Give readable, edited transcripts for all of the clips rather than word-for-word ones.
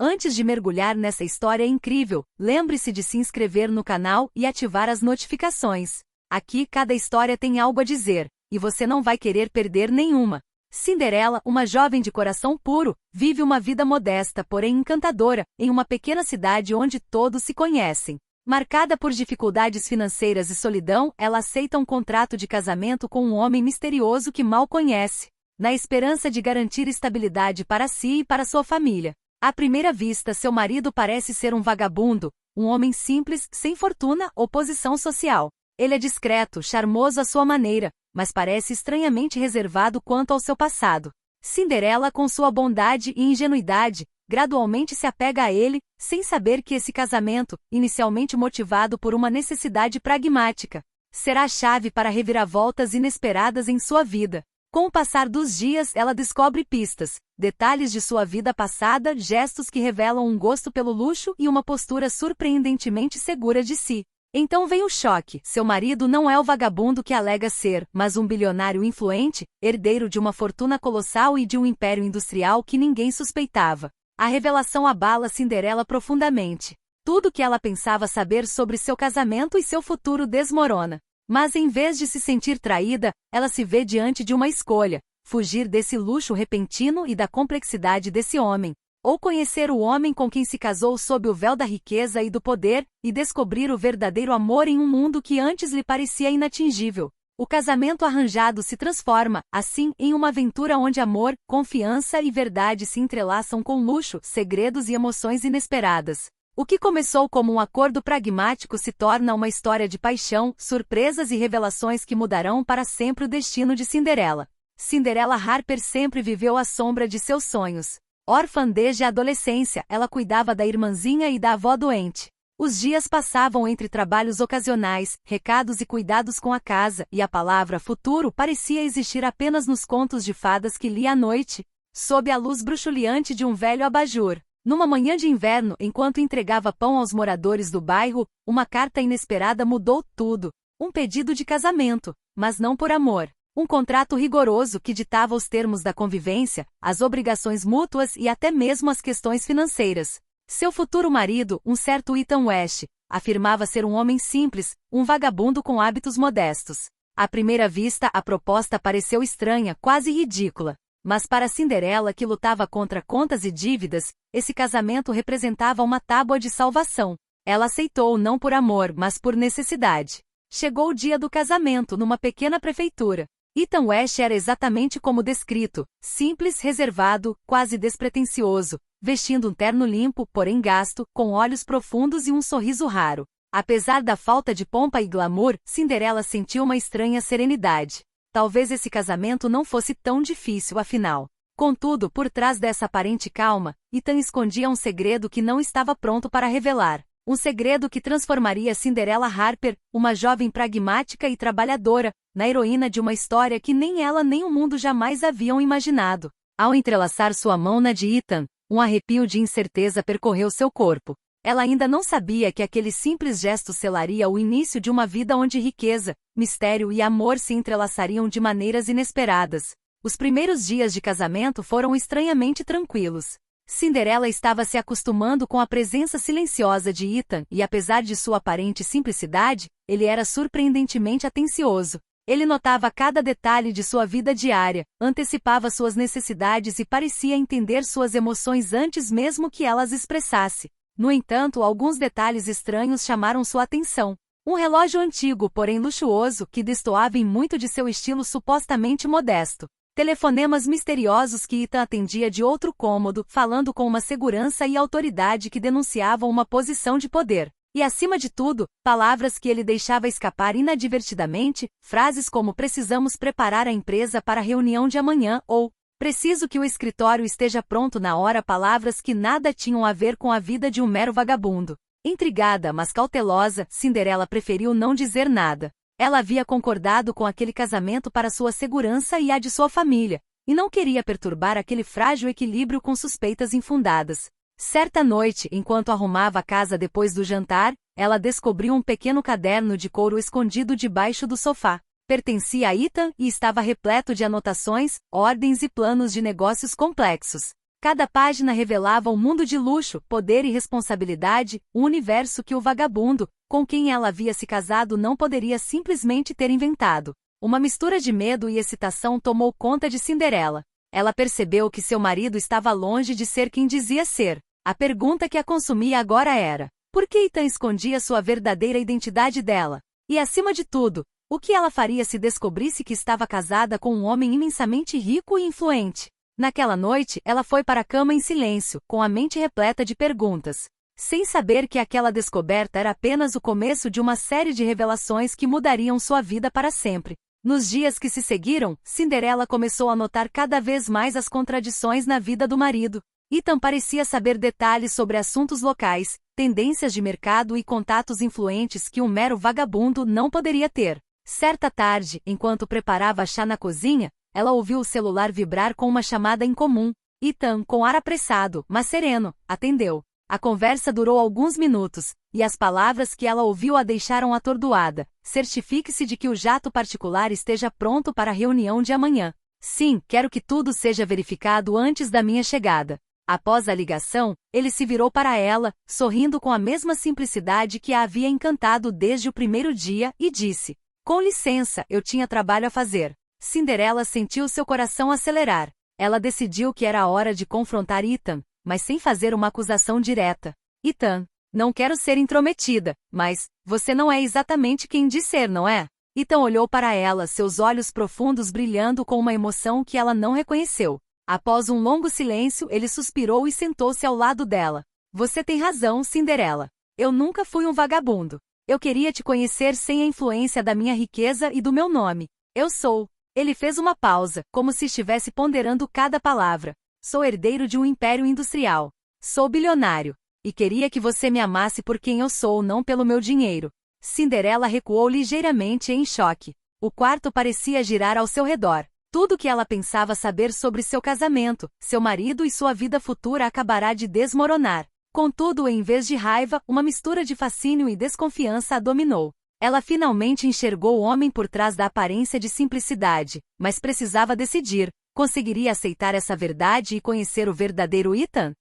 Antes de mergulhar nessa história incrível, lembre-se de se inscrever no canal e ativar as notificações. Aqui cada história tem algo a dizer, e você não vai querer perder nenhuma. Cinderela, uma jovem de coração puro, vive uma vida modesta, porém encantadora, em uma pequena cidade onde todos se conhecem. Marcada por dificuldades financeiras e solidão, ela aceita um contrato de casamento com um homem misterioso que mal conhece, na esperança de garantir estabilidade para si e para sua família. À primeira vista, seu marido parece ser um vagabundo, um homem simples, sem fortuna ou posição social. Ele é discreto, charmoso à sua maneira, mas parece estranhamente reservado quanto ao seu passado. Cinderela, com sua bondade e ingenuidade, gradualmente se apega a ele, sem saber que esse casamento, inicialmente motivado por uma necessidade pragmática, será a chave para reviravoltas inesperadas em sua vida. Com o passar dos dias, ela descobre pistas, detalhes de sua vida passada, gestos que revelam um gosto pelo luxo e uma postura surpreendentemente segura de si. Então vem o choque: seu marido não é o vagabundo que alega ser, mas um bilionário influente, herdeiro de uma fortuna colossal e de um império industrial que ninguém suspeitava. A revelação abala Cinderela profundamente. Tudo que ela pensava saber sobre seu casamento e seu futuro desmorona. Mas em vez de se sentir traída, ela se vê diante de uma escolha: fugir desse luxo repentino e da complexidade desse homem, ou conhecer o homem com quem se casou sob o véu da riqueza e do poder, e descobrir o verdadeiro amor em um mundo que antes lhe parecia inatingível. O casamento arranjado se transforma, assim, em uma aventura onde amor, confiança e verdade se entrelaçam com luxo, segredos e emoções inesperadas. O que começou como um acordo pragmático se torna uma história de paixão, surpresas e revelações que mudarão para sempre o destino de Cinderela. Cinderela Harper sempre viveu à sombra de seus sonhos. Órfã desde a adolescência, ela cuidava da irmãzinha e da avó doente. Os dias passavam entre trabalhos ocasionais, recados e cuidados com a casa, e a palavra futuro parecia existir apenas nos contos de fadas que lia à noite, sob a luz bruxuleante de um velho abajur. Numa manhã de inverno, enquanto entregava pão aos moradores do bairro, uma carta inesperada mudou tudo. Um pedido de casamento, mas não por amor. Um contrato rigoroso que ditava os termos da convivência, as obrigações mútuas e até mesmo as questões financeiras. Seu futuro marido, um certo Ethan West, afirmava ser um homem simples, um vagabundo com hábitos modestos. À primeira vista, a proposta pareceu estranha, quase ridícula. Mas para Cinderela, que lutava contra contas e dívidas, esse casamento representava uma tábua de salvação. Ela aceitou não por amor, mas por necessidade. Chegou o dia do casamento numa pequena prefeitura. Ethan West era exatamente como descrito: simples, reservado, quase despretensioso, vestindo um terno limpo, porém gasto, com olhos profundos e um sorriso raro. Apesar da falta de pompa e glamour, Cinderela sentiu uma estranha serenidade. Talvez esse casamento não fosse tão difícil, afinal. Contudo, por trás dessa aparente calma, Ethan escondia um segredo que não estava pronto para revelar. Um segredo que transformaria Cinderela Harper, uma jovem pragmática e trabalhadora, na heroína de uma história que nem ela nem o mundo jamais haviam imaginado. Ao entrelaçar sua mão na de Ethan, um arrepio de incerteza percorreu seu corpo. Ela ainda não sabia que aquele simples gesto selaria o início de uma vida onde riqueza, mistério e amor se entrelaçariam de maneiras inesperadas. Os primeiros dias de casamento foram estranhamente tranquilos. Cinderela estava se acostumando com a presença silenciosa de Ethan e, apesar de sua aparente simplicidade, ele era surpreendentemente atencioso. Ele notava cada detalhe de sua vida diária, antecipava suas necessidades e parecia entender suas emoções antes mesmo que ela as expressasse. No entanto, alguns detalhes estranhos chamaram sua atenção. Um relógio antigo, porém luxuoso, que destoava em muito de seu estilo supostamente modesto. Telefonemas misteriosos que Ethan atendia de outro cômodo, falando com uma segurança e autoridade que denunciavam uma posição de poder. E, acima de tudo, palavras que ele deixava escapar inadvertidamente, frases como "precisamos preparar a empresa para a reunião de amanhã" ou "preciso que o escritório esteja pronto na hora", palavras que nada tinham a ver com a vida de um mero vagabundo. Intrigada, mas cautelosa, Cinderela preferiu não dizer nada. Ela havia concordado com aquele casamento para sua segurança e a de sua família, e não queria perturbar aquele frágil equilíbrio com suspeitas infundadas. Certa noite, enquanto arrumava a casa depois do jantar, ela descobriu um pequeno caderno de couro escondido debaixo do sofá. Pertencia a Ethan e estava repleto de anotações, ordens e planos de negócios complexos. Cada página revelava um mundo de luxo, poder e responsabilidade, um universo que o vagabundo, com quem ela havia se casado, não poderia simplesmente ter inventado. Uma mistura de medo e excitação tomou conta de Cinderela. Ela percebeu que seu marido estava longe de ser quem dizia ser. A pergunta que a consumia agora era: por que Ethan escondia sua verdadeira identidade dela? E acima de tudo, o que ela faria se descobrisse que estava casada com um homem imensamente rico e influente? Naquela noite, ela foi para a cama em silêncio, com a mente repleta de perguntas, sem saber que aquela descoberta era apenas o começo de uma série de revelações que mudariam sua vida para sempre. Nos dias que se seguiram, Cinderela começou a notar cada vez mais as contradições na vida do marido. Ethan parecia saber detalhes sobre assuntos locais, tendências de mercado e contatos influentes que um mero vagabundo não poderia ter. Certa tarde, enquanto preparava chá na cozinha, ela ouviu o celular vibrar com uma chamada incomum. Ethan, com ar apressado, mas sereno, atendeu. A conversa durou alguns minutos, e as palavras que ela ouviu a deixaram atordoada. Certifique-se de que o jato particular esteja pronto para a reunião de amanhã. Sim, quero que tudo seja verificado antes da minha chegada. Após a ligação, ele se virou para ela, sorrindo com a mesma simplicidade que a havia encantado desde o primeiro dia, e disse: com licença, eu tinha trabalho a fazer. Cinderela sentiu seu coração acelerar. Ela decidiu que era a hora de confrontar Ethan, mas sem fazer uma acusação direta. Ethan, não quero ser intrometida, mas você não é exatamente quem diz ser, não é? Ethan olhou para ela, seus olhos profundos brilhando com uma emoção que ela não reconheceu. Após um longo silêncio, ele suspirou e sentou-se ao lado dela. Você tem razão, Cinderela. Eu nunca fui um vagabundo. Eu queria te conhecer sem a influência da minha riqueza e do meu nome. Eu sou. Ele fez uma pausa, como se estivesse ponderando cada palavra. Sou herdeiro de um império industrial. Sou bilionário. E queria que você me amasse por quem eu sou, não pelo meu dinheiro. Cinderela recuou ligeiramente em choque. O quarto parecia girar ao seu redor. Tudo que ela pensava saber sobre seu casamento, seu marido e sua vida futura acabará de desmoronar. Contudo, em vez de raiva, uma mistura de fascínio e desconfiança a dominou. Ela finalmente enxergou o homem por trás da aparência de simplicidade, mas precisava decidir: conseguiria aceitar essa verdade e conhecer o verdadeiro Ethan?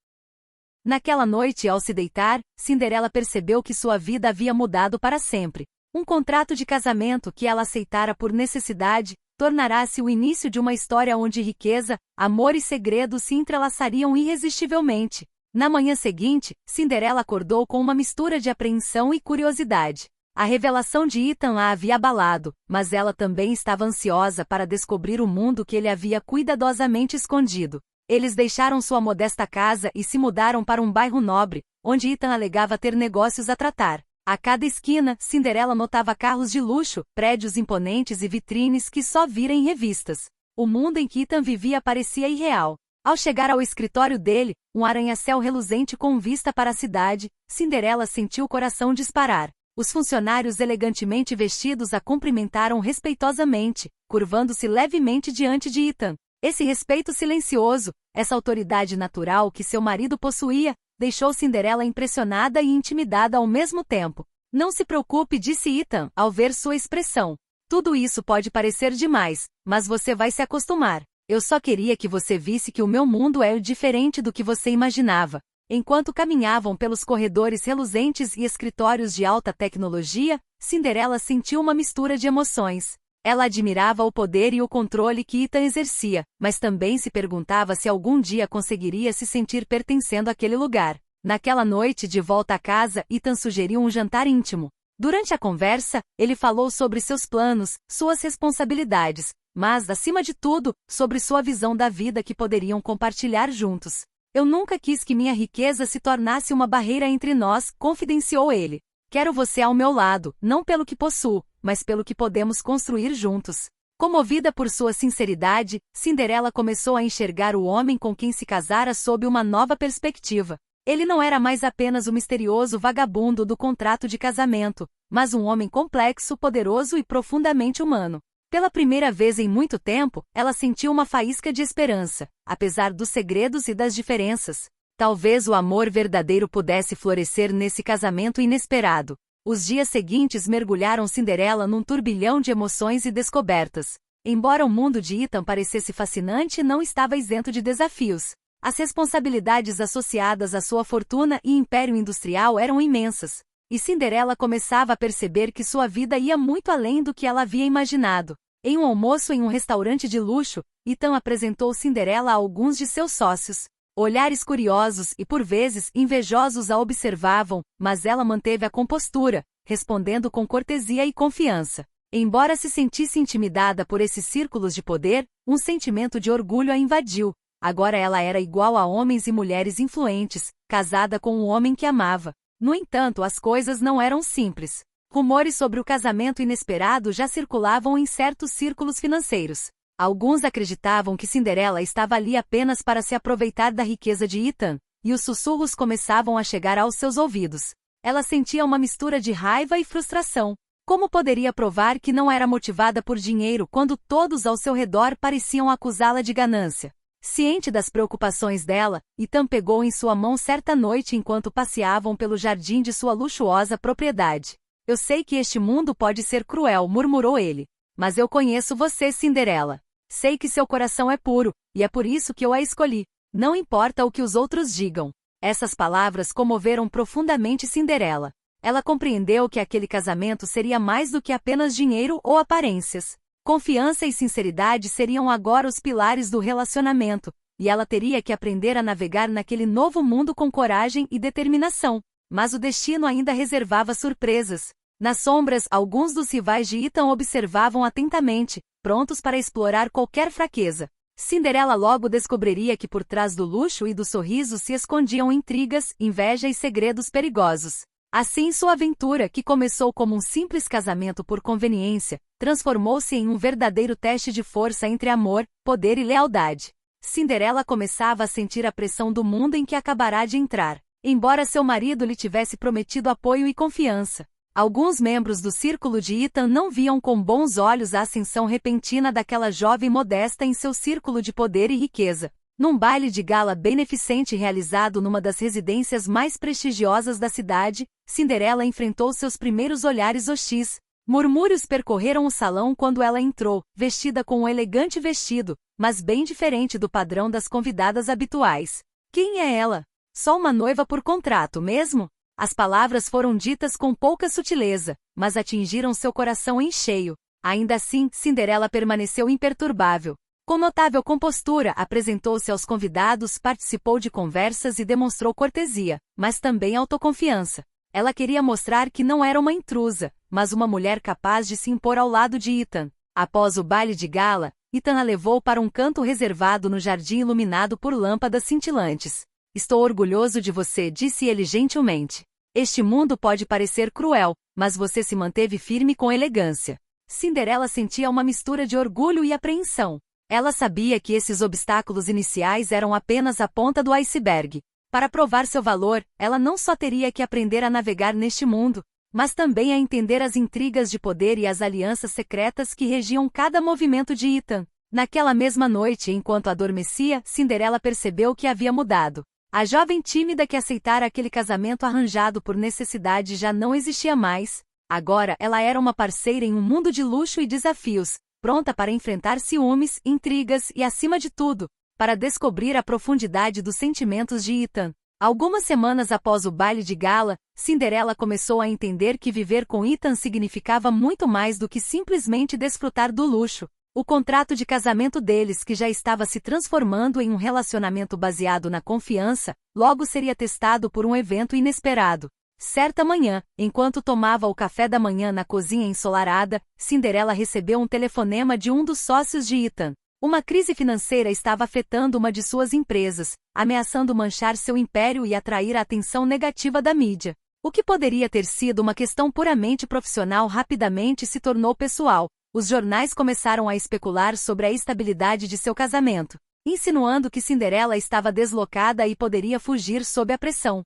Naquela noite, ao se deitar, Cinderela percebeu que sua vida havia mudado para sempre. Um contrato de casamento que ela aceitara por necessidade tornará-se o início de uma história onde riqueza, amor e segredos se entrelaçariam irresistivelmente. Na manhã seguinte, Cinderela acordou com uma mistura de apreensão e curiosidade. A revelação de Ethan a havia abalado, mas ela também estava ansiosa para descobrir o mundo que ele havia cuidadosamente escondido. Eles deixaram sua modesta casa e se mudaram para um bairro nobre, onde Ethan alegava ter negócios a tratar. A cada esquina, Cinderela notava carros de luxo, prédios imponentes e vitrines que só vira em revistas. O mundo em que Ethan vivia parecia irreal. Ao chegar ao escritório dele, um arranha-céu reluzente com vista para a cidade, Cinderela sentiu o coração disparar. Os funcionários elegantemente vestidos a cumprimentaram respeitosamente, curvando-se levemente diante de Ethan. Esse respeito silencioso, essa autoridade natural que seu marido possuía, deixou Cinderela impressionada e intimidada ao mesmo tempo. Não se preocupe, disse Ethan, ao ver sua expressão. Tudo isso pode parecer demais, mas você vai se acostumar. Eu só queria que você visse que o meu mundo é diferente do que você imaginava. Enquanto caminhavam pelos corredores reluzentes e escritórios de alta tecnologia, Cinderela sentiu uma mistura de emoções. Ela admirava o poder e o controle que Ethan exercia, mas também se perguntava se algum dia conseguiria se sentir pertencendo àquele lugar. Naquela noite, de volta à casa, Ethan sugeriu um jantar íntimo. Durante a conversa, ele falou sobre seus planos, suas responsabilidades, mas, acima de tudo, sobre sua visão da vida que poderiam compartilhar juntos. Eu nunca quis que minha riqueza se tornasse uma barreira entre nós, confidenciou ele. Quero você ao meu lado, não pelo que possuo, mas pelo que podemos construir juntos. Comovida por sua sinceridade, Cinderela começou a enxergar o homem com quem se casara sob uma nova perspectiva. Ele não era mais apenas o misterioso vagabundo do contrato de casamento, mas um homem complexo, poderoso e profundamente humano. Pela primeira vez em muito tempo, ela sentiu uma faísca de esperança, apesar dos segredos e das diferenças. Talvez o amor verdadeiro pudesse florescer nesse casamento inesperado. Os dias seguintes mergulharam Cinderela num turbilhão de emoções e descobertas. Embora o mundo de Ethan parecesse fascinante, não estava isento de desafios. As responsabilidades associadas à sua fortuna e império industrial eram imensas, e Cinderela começava a perceber que sua vida ia muito além do que ela havia imaginado. Em um almoço em um restaurante de luxo, Ethan apresentou Cinderela a alguns de seus sócios. Olhares curiosos e, por vezes, invejosos a observavam, mas ela manteve a compostura, respondendo com cortesia e confiança. Embora se sentisse intimidada por esses círculos de poder, um sentimento de orgulho a invadiu. Agora ela era igual a homens e mulheres influentes, casada com um homem que amava. No entanto, as coisas não eram simples. Rumores sobre o casamento inesperado já circulavam em certos círculos financeiros. Alguns acreditavam que Cinderela estava ali apenas para se aproveitar da riqueza de Ethan, e os sussurros começavam a chegar aos seus ouvidos. Ela sentia uma mistura de raiva e frustração. Como poderia provar que não era motivada por dinheiro quando todos ao seu redor pareciam acusá-la de ganância? Ciente das preocupações dela, Ethan pegou em sua mão certa noite enquanto passeavam pelo jardim de sua luxuosa propriedade. Eu sei que este mundo pode ser cruel, murmurou ele. Mas eu conheço você, Cinderela. Sei que seu coração é puro, e é por isso que eu a escolhi. Não importa o que os outros digam. Essas palavras comoveram profundamente Cinderela. Ela compreendeu que aquele casamento seria mais do que apenas dinheiro ou aparências. Confiança e sinceridade seriam agora os pilares do relacionamento, e ela teria que aprender a navegar naquele novo mundo com coragem e determinação. Mas o destino ainda reservava surpresas. Nas sombras, alguns dos rivais de Ethan observavam atentamente, prontos para explorar qualquer fraqueza. Cinderela logo descobriria que por trás do luxo e do sorriso se escondiam intrigas, inveja e segredos perigosos. Assim sua aventura, que começou como um simples casamento por conveniência, transformou-se em um verdadeiro teste de força entre amor, poder e lealdade. Cinderela começava a sentir a pressão do mundo em que acabará de entrar, embora seu marido lhe tivesse prometido apoio e confiança. Alguns membros do círculo de Ethan não viam com bons olhos a ascensão repentina daquela jovem modesta em seu círculo de poder e riqueza. Num baile de gala beneficente realizado numa das residências mais prestigiosas da cidade, Cinderela enfrentou seus primeiros olhares hostis. Murmúrios percorreram o salão quando ela entrou, vestida com um elegante vestido, mas bem diferente do padrão das convidadas habituais. Quem é ela? Só uma noiva por contrato, mesmo? As palavras foram ditas com pouca sutileza, mas atingiram seu coração em cheio. Ainda assim, Cinderela permaneceu imperturbável. Com notável compostura, apresentou-se aos convidados, participou de conversas e demonstrou cortesia, mas também autoconfiança. Ela queria mostrar que não era uma intrusa, mas uma mulher capaz de se impor ao lado de Ethan. Após o baile de gala, Ethan a levou para um canto reservado no jardim iluminado por lâmpadas cintilantes. Estou orgulhoso de você, disse ele gentilmente. Este mundo pode parecer cruel, mas você se manteve firme com elegância. Cinderela sentia uma mistura de orgulho e apreensão. Ela sabia que esses obstáculos iniciais eram apenas a ponta do iceberg. Para provar seu valor, ela não só teria que aprender a navegar neste mundo, mas também a entender as intrigas de poder e as alianças secretas que regiam cada movimento de Ethan. Naquela mesma noite, enquanto adormecia, Cinderela percebeu que havia mudado. A jovem tímida que aceitara aquele casamento arranjado por necessidade já não existia mais. Agora ela era uma parceira em um mundo de luxo e desafios, pronta para enfrentar ciúmes, intrigas e, acima de tudo, para descobrir a profundidade dos sentimentos de Ethan. Algumas semanas após o baile de gala, Cinderela começou a entender que viver com Ethan significava muito mais do que simplesmente desfrutar do luxo. O contrato de casamento deles, que já estava se transformando em um relacionamento baseado na confiança, logo seria testado por um evento inesperado. Certa manhã, enquanto tomava o café da manhã na cozinha ensolarada, Cinderela recebeu um telefonema de um dos sócios de Ethan. Uma crise financeira estava afetando uma de suas empresas, ameaçando manchar seu império e atrair a atenção negativa da mídia. O que poderia ter sido uma questão puramente profissional rapidamente se tornou pessoal. Os jornais começaram a especular sobre a estabilidade de seu casamento, insinuando que Cinderela estava deslocada e poderia fugir sob a pressão.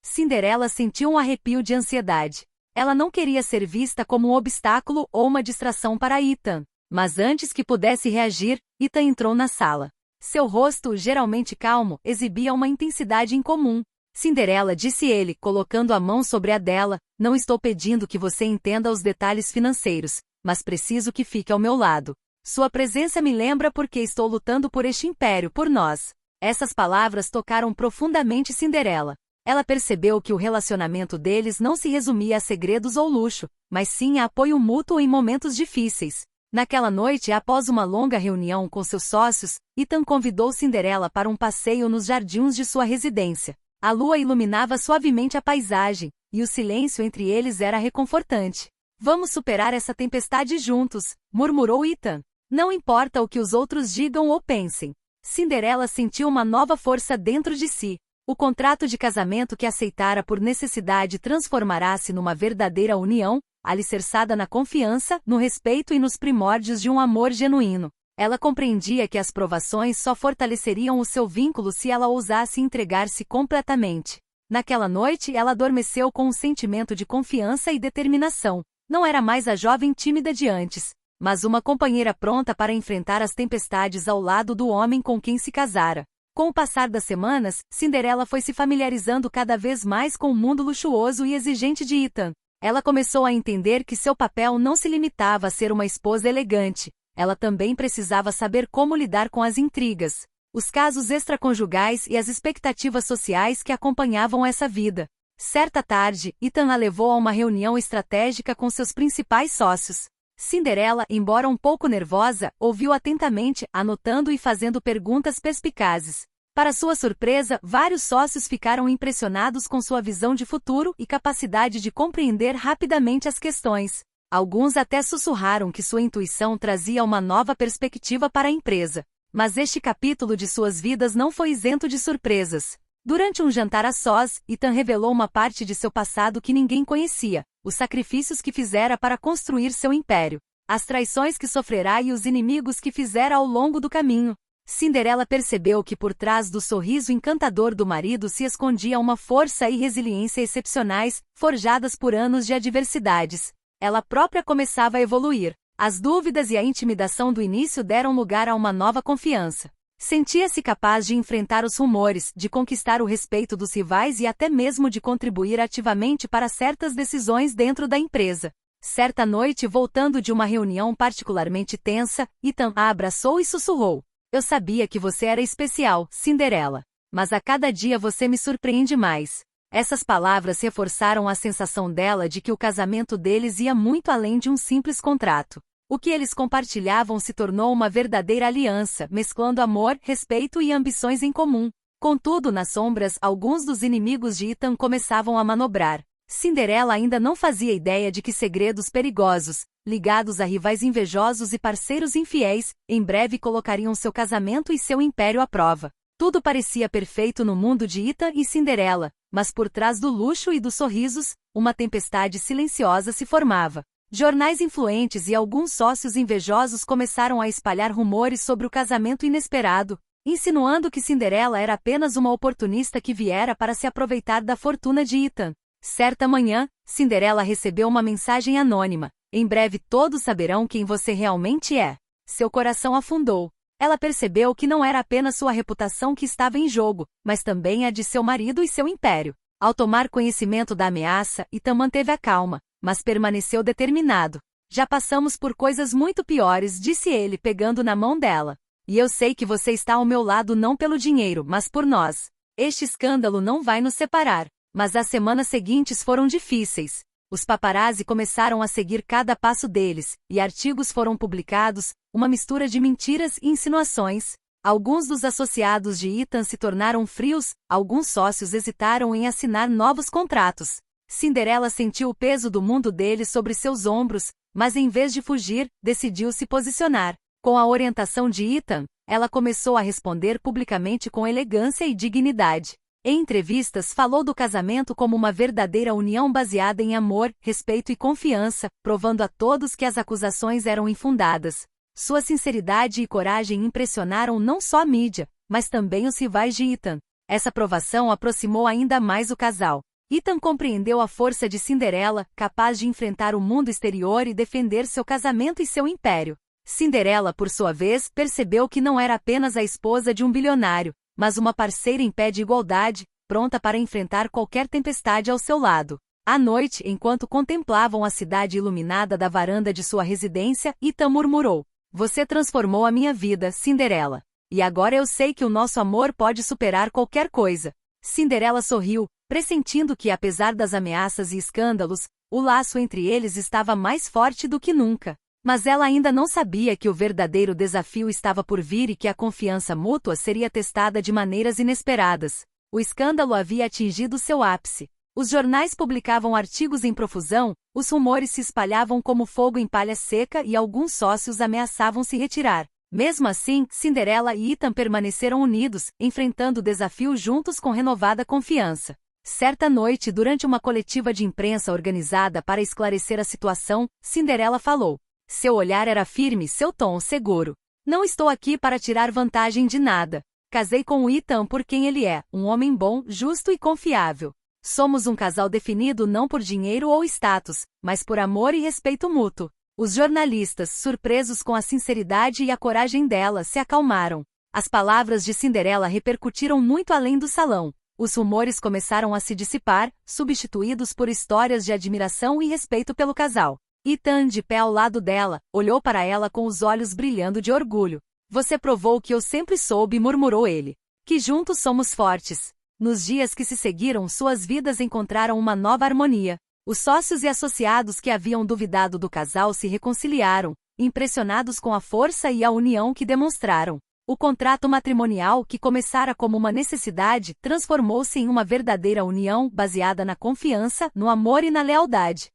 Cinderela sentiu um arrepio de ansiedade. Ela não queria ser vista como um obstáculo ou uma distração para Ethan. Mas antes que pudesse reagir, Ethan entrou na sala. Seu rosto, geralmente calmo, exibia uma intensidade incomum. Cinderela, disse ele, colocando a mão sobre a dela, não estou pedindo que você entenda os detalhes financeiros, mas preciso que fique ao meu lado. Sua presença me lembra porque estou lutando por este império, por nós. Essas palavras tocaram profundamente Cinderela. Ela percebeu que o relacionamento deles não se resumia a segredos ou luxo, mas sim a apoio mútuo em momentos difíceis. Naquela noite, após uma longa reunião com seus sócios, Ethan convidou Cinderela para um passeio nos jardins de sua residência. A lua iluminava suavemente a paisagem, e o silêncio entre eles era reconfortante. Vamos superar essa tempestade juntos, murmurou Ethan. Não importa o que os outros digam ou pensem. Cinderela sentiu uma nova força dentro de si. O contrato de casamento que aceitara por necessidade transformará-se numa verdadeira união, alicerçada na confiança, no respeito e nos primórdios de um amor genuíno. Ela compreendia que as provações só fortaleceriam o seu vínculo se ela ousasse entregar-se completamente. Naquela noite, ela adormeceu com um sentimento de confiança e determinação. Não era mais a jovem tímida de antes, mas uma companheira pronta para enfrentar as tempestades ao lado do homem com quem se casara. Com o passar das semanas, Cinderela foi se familiarizando cada vez mais com o mundo luxuoso e exigente de Ethan. Ela começou a entender que seu papel não se limitava a ser uma esposa elegante. Ela também precisava saber como lidar com as intrigas, os casos extraconjugais e as expectativas sociais que acompanhavam essa vida. Certa tarde, Ethan a levou a uma reunião estratégica com seus principais sócios. Cinderela, embora um pouco nervosa, ouviu atentamente, anotando e fazendo perguntas perspicazes. Para sua surpresa, vários sócios ficaram impressionados com sua visão de futuro e capacidade de compreender rapidamente as questões. Alguns até sussurraram que sua intuição trazia uma nova perspectiva para a empresa. Mas este capítulo de suas vidas não foi isento de surpresas. Durante um jantar a sós, Ethan revelou uma parte de seu passado que ninguém conhecia, os sacrifícios que fizera para construir seu império, as traições que sofrerá e os inimigos que fizera ao longo do caminho. Cinderela percebeu que por trás do sorriso encantador do marido se escondia uma força e resiliência excepcionais, forjadas por anos de adversidades. Ela própria começava a evoluir. As dúvidas e a intimidação do início deram lugar a uma nova confiança. Sentia-se capaz de enfrentar os rumores, de conquistar o respeito dos rivais e até mesmo de contribuir ativamente para certas decisões dentro da empresa. Certa noite, voltando de uma reunião particularmente tensa, Ethan a abraçou e sussurrou: "Eu sabia que você era especial, Cinderela. Mas a cada dia você me surpreende mais." Essas palavras reforçaram a sensação dela de que o casamento deles ia muito além de um simples contrato. O que eles compartilhavam se tornou uma verdadeira aliança, mesclando amor, respeito e ambições em comum. Contudo, nas sombras, alguns dos inimigos de Ethan começavam a manobrar. Cinderela ainda não fazia ideia de que segredos perigosos, ligados a rivais invejosos e parceiros infiéis, em breve colocariam seu casamento e seu império à prova. Tudo parecia perfeito no mundo de Ethan e Cinderela, mas por trás do luxo e dos sorrisos, uma tempestade silenciosa se formava. Jornais influentes e alguns sócios invejosos começaram a espalhar rumores sobre o casamento inesperado, insinuando que Cinderela era apenas uma oportunista que viera para se aproveitar da fortuna de Ethan. Certa manhã, Cinderela recebeu uma mensagem anônima: "Em breve todos saberão quem você realmente é." Seu coração afundou. Ela percebeu que não era apenas sua reputação que estava em jogo, mas também a de seu marido e seu império. Ao tomar conhecimento da ameaça, Ethan manteve a calma, mas permaneceu determinado. "Já passamos por coisas muito piores", disse ele pegando na mão dela. "E eu sei que você está ao meu lado não pelo dinheiro, mas por nós. Este escândalo não vai nos separar." Mas as semanas seguintes foram difíceis. Os paparazzi começaram a seguir cada passo deles, e artigos foram publicados, uma mistura de mentiras e insinuações. Alguns dos associados de Ethan se tornaram frios, alguns sócios hesitaram em assinar novos contratos. Cinderela sentiu o peso do mundo dele sobre seus ombros, mas em vez de fugir, decidiu se posicionar. Com a orientação de Ethan, ela começou a responder publicamente com elegância e dignidade. Em entrevistas, falou do casamento como uma verdadeira união baseada em amor, respeito e confiança, provando a todos que as acusações eram infundadas. Sua sinceridade e coragem impressionaram não só a mídia, mas também os rivais de Ethan. Essa provação aproximou ainda mais o casal. Ethan compreendeu a força de Cinderela, capaz de enfrentar o mundo exterior e defender seu casamento e seu império. Cinderela, por sua vez, percebeu que não era apenas a esposa de um bilionário, mas uma parceira em pé de igualdade, pronta para enfrentar qualquer tempestade ao seu lado. À noite, enquanto contemplavam a cidade iluminada da varanda de sua residência, Ethan murmurou: "Você transformou a minha vida, Cinderela." e agora eu sei que o nosso amor pode superar qualquer coisa. Cinderela sorriu, pressentindo que, apesar das ameaças e escândalos, o laço entre eles estava mais forte do que nunca. Mas ela ainda não sabia que o verdadeiro desafio estava por vir e que a confiança mútua seria testada de maneiras inesperadas. O escândalo havia atingido seu ápice. Os jornais publicavam artigos em profusão, os rumores se espalhavam como fogo em palha seca e alguns sócios ameaçavam se retirar. Mesmo assim, Cinderela e Ethan permaneceram unidos, enfrentando o desafio juntos com renovada confiança. Certa noite, durante uma coletiva de imprensa organizada para esclarecer a situação, Cinderela falou. Seu olhar era firme, seu tom seguro. Não estou aqui para tirar vantagem de nada. Casei com o Ethan por quem ele é, um homem bom, justo e confiável. Somos um casal definido não por dinheiro ou status, mas por amor e respeito mútuo. Os jornalistas, surpresos com a sinceridade e a coragem dela, se acalmaram. As palavras de Cinderela repercutiram muito além do salão. Os rumores começaram a se dissipar, substituídos por histórias de admiração e respeito pelo casal. Ethan, de pé ao lado dela, olhou para ela com os olhos brilhando de orgulho. Você provou o que eu sempre soube, murmurou ele. Que juntos somos fortes. Nos dias que se seguiram, suas vidas encontraram uma nova harmonia. Os sócios e associados que haviam duvidado do casal se reconciliaram, impressionados com a força e a união que demonstraram. O contrato matrimonial, que começara como uma necessidade, transformou-se em uma verdadeira união baseada na confiança, no amor e na lealdade.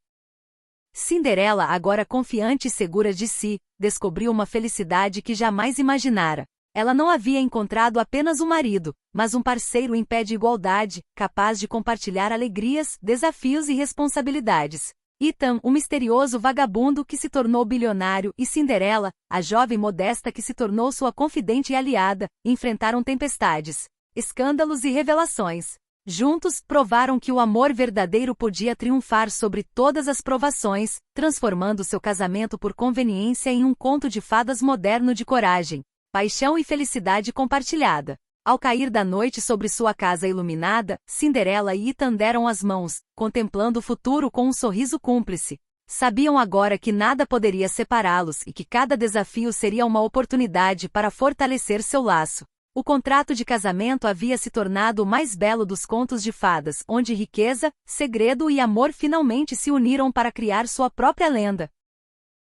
Cinderela, agora confiante e segura de si, descobriu uma felicidade que jamais imaginara. Ela não havia encontrado apenas um marido, mas um parceiro em pé de igualdade, capaz de compartilhar alegrias, desafios e responsabilidades. Ethan, o misterioso vagabundo que se tornou bilionário, e Cinderela, a jovem modesta que se tornou sua confidente e aliada, enfrentaram tempestades, escândalos e revelações. Juntos, provaram que o amor verdadeiro podia triunfar sobre todas as provações, transformando seu casamento por conveniência em um conto de fadas moderno de coragem, paixão e felicidade compartilhada. Ao cair da noite sobre sua casa iluminada, Cinderela e Ethan deram as mãos, contemplando o futuro com um sorriso cúmplice. Sabiam agora que nada poderia separá-los e que cada desafio seria uma oportunidade para fortalecer seu laço. O contrato de casamento havia se tornado o mais belo dos contos de fadas, onde riqueza, segredo e amor finalmente se uniram para criar sua própria lenda.